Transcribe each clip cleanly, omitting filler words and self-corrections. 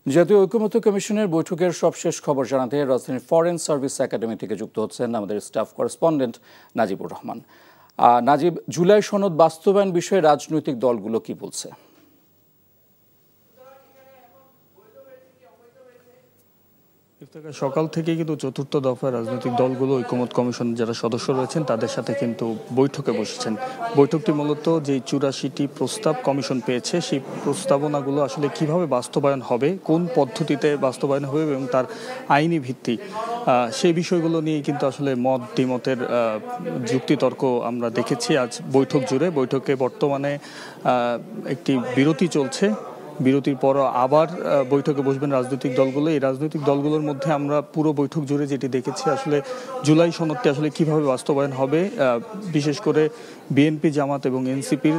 জাতীয় ঐকমত্য কমিশনের বৈঠকের সবশেষ খবর জানাতে রাজধানীর ফরেন সার্ভিস একাডেমি থেকে যুক্ত হচ্ছেন আমাদের স্টাফ করেসপন্ডেন্ট নাজিবুর রহমান। নাজিব, জুলাই সনদ বাস্তবায়ন বিষয়ে রাজনৈতিক দলগুলো কি বলছে? সকাল থেকে কিন্তু চতুর্থ দফায় রাজনৈতিক দলগুলো ঐকমত্য কমিশন যারা সদস্য রয়েছেন তাদের সাথে কিন্তু বৈঠকে বসেছেন। বৈঠকটি মূলত যে ৮৪টি প্রস্তাব কমিশন পেয়েছে সেই প্রস্তাবনাগুলো আসলে কিভাবে বাস্তবায়ন হবে, কোন পদ্ধতিতে বাস্তবায়ন হবে এবং তার আইনি ভিত্তি, সেই বিষয়গুলো নিয়ে কিন্তু আসলে মত দ্বিমতের যুক্তিতর্ক আমরা দেখেছি আজ বৈঠক জুড়ে। বৈঠকে বর্তমানে একটি বিরতি চলছে। বিরতির পর আবার বৈঠকে বসবেন রাজনৈতিক দলগুলো। এই রাজনৈতিক দলগুলোর মধ্যে আমরা পুরো বৈঠক জুড়ে যেটি দেখেছি আসলে জুলাই সনদটি আসলে কিভাবে বাস্তবায়ন হবে, বিশেষ করে বিএনপি, জামাত এবং এনসিপির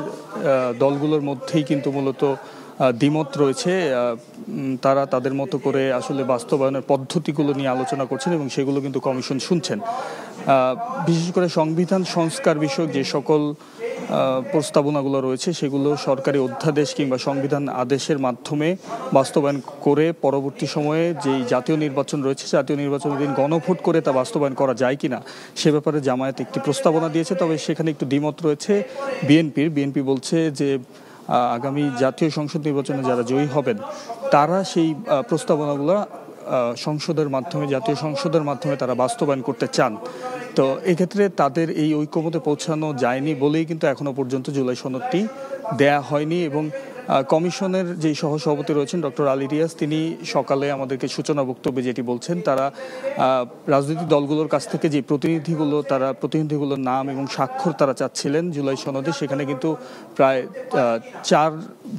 দলগুলোর মধ্যেই কিন্তু মূলত দ্বিমত রয়েছে। তারা তাদের মতো করে আসলে বাস্তবায়নের পদ্ধতিগুলো নিয়ে আলোচনা করছেন এবং সেগুলো কিন্তু কমিশন শুনছেন। বিশেষ করে সংবিধান সংস্কার বিষয়ক যে সকল প্রস্তাবনাগুলো রয়েছে সেগুলো সরকারি অধ্যাদেশ কিংবা সংবিধান আদেশের মাধ্যমে বাস্তবায়ন করে পরবর্তী সময়ে যেই জাতীয় নির্বাচন রয়েছে জাতীয় নির্বাচনের দিন গণভোট করে তা বাস্তবায়ন করা যায় কিনা সে ব্যাপারে জামায়াত একটি প্রস্তাবনা দিয়েছে। তবে সেখানে একটু দ্বিমত রয়েছে বিএনপি বলছে যে আগামী জাতীয় সংসদ নির্বাচনে যারা জয়ী হবেন তারা সেই প্রস্তাবনাগুলো জাতীয় সংসদের মাধ্যমে তারা বাস্তবায়ন করতে চান। তো এক্ষেত্রে তাদের এই ঐক্যমতে পৌঁছানো যায়নি বলেই কিন্তু এখনো পর্যন্ত জুলাই সনদটি দেয়া হয়নি। এবং কমিশনের যে সহসভাপতি রয়েছেন ডক্টর আলী রিয়াজ, তিনি সকালে আমাদেরকে সূচনা বক্তব্যে যেটি বলছেন, তারা রাজনৈতিক দলগুলোর কাছ থেকে যে প্রতিনিধিগুলোর নাম এবং স্বাক্ষর তারা চাচ্ছিলেন জুলাই সনদে, সেখানে কিন্তু প্রায় 4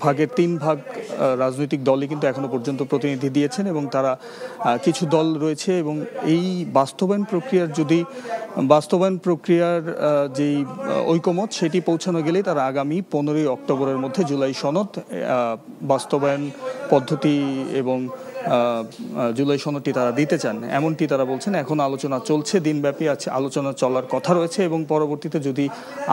ভাগের 3 ভাগ রাজনৈতিক দলই কিন্তু এখনো পর্যন্ত প্রতিনিধি দিয়েছেন এবং তারা কিছু দল রয়েছে এবং এই বাস্তবায়ন প্রক্রিয়ার যেই ঐকমত সেটি পৌঁছানো গেলেই তারা আগামী 15ই অক্টোবরের মধ্যে জুলাই সনদ বাস্তবায়ন পদ্ধতি এবং জুলাই সনদটি তারা দিতে চান, এমনটি তারা বলছেন। এখন আলোচনা চলছে, দিনব্যাপী আলোচনা চলার কথা রয়েছে এবং পরবর্তীতে যদি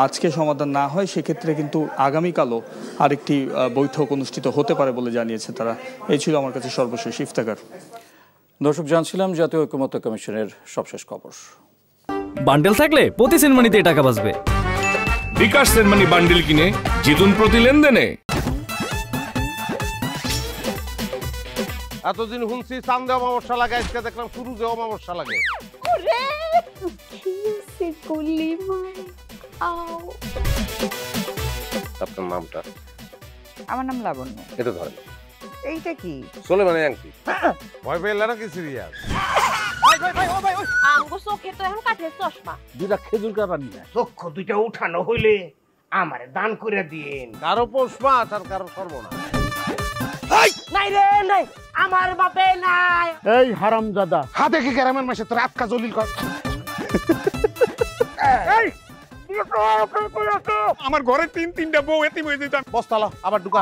আজকে সমাধান না হয় সেক্ষেত্রে কিন্তু আগামীকালও আরেকটি বৈঠক অনুষ্ঠিত হতে পারে বলে জানিয়েছে তারা। এই ছিল আমার কাছে সর্বশেষ ইফতেখার। দর্শক, জানছিলাম জাতীয় ঐকমত্য কমিশনের সবশেষ খবর। বান্ডেল থাকলে প্রতি সেনমানিতে টাকা বাঁচবে। বিকাশ সেনমানি বান্ডেল কিনে জিতুন প্রতি লেনদেনে। এতদিন শুনছি চান্দে অমাবস্যা লাগে, আজকে দেখলাম শুরুতে অমাবস্যা লাগে। আপনার নামটা? আমার নাম লাবণ্য। এটা ধরেন। এইটা কি? চলে মানে আংটি। ভয় পেলে নাকি সিরিয়াস? খেজুর কাটা নিয়ে চক্ষু 2টা উঠানো হইলে আমারে দান করে দিন। কারো পৌষ মাস আর কারো সর্বনাশ। নাই রে নাই, আমার বাপে নাই। এই হারামজাদা, হাতে কি গ্রামের মাসে তোর আটকা জলিল কর। আমার ঘরে 3-3টা বউ এতিম হয়ে যেতাম। বস্তালা আবার ঢুকা।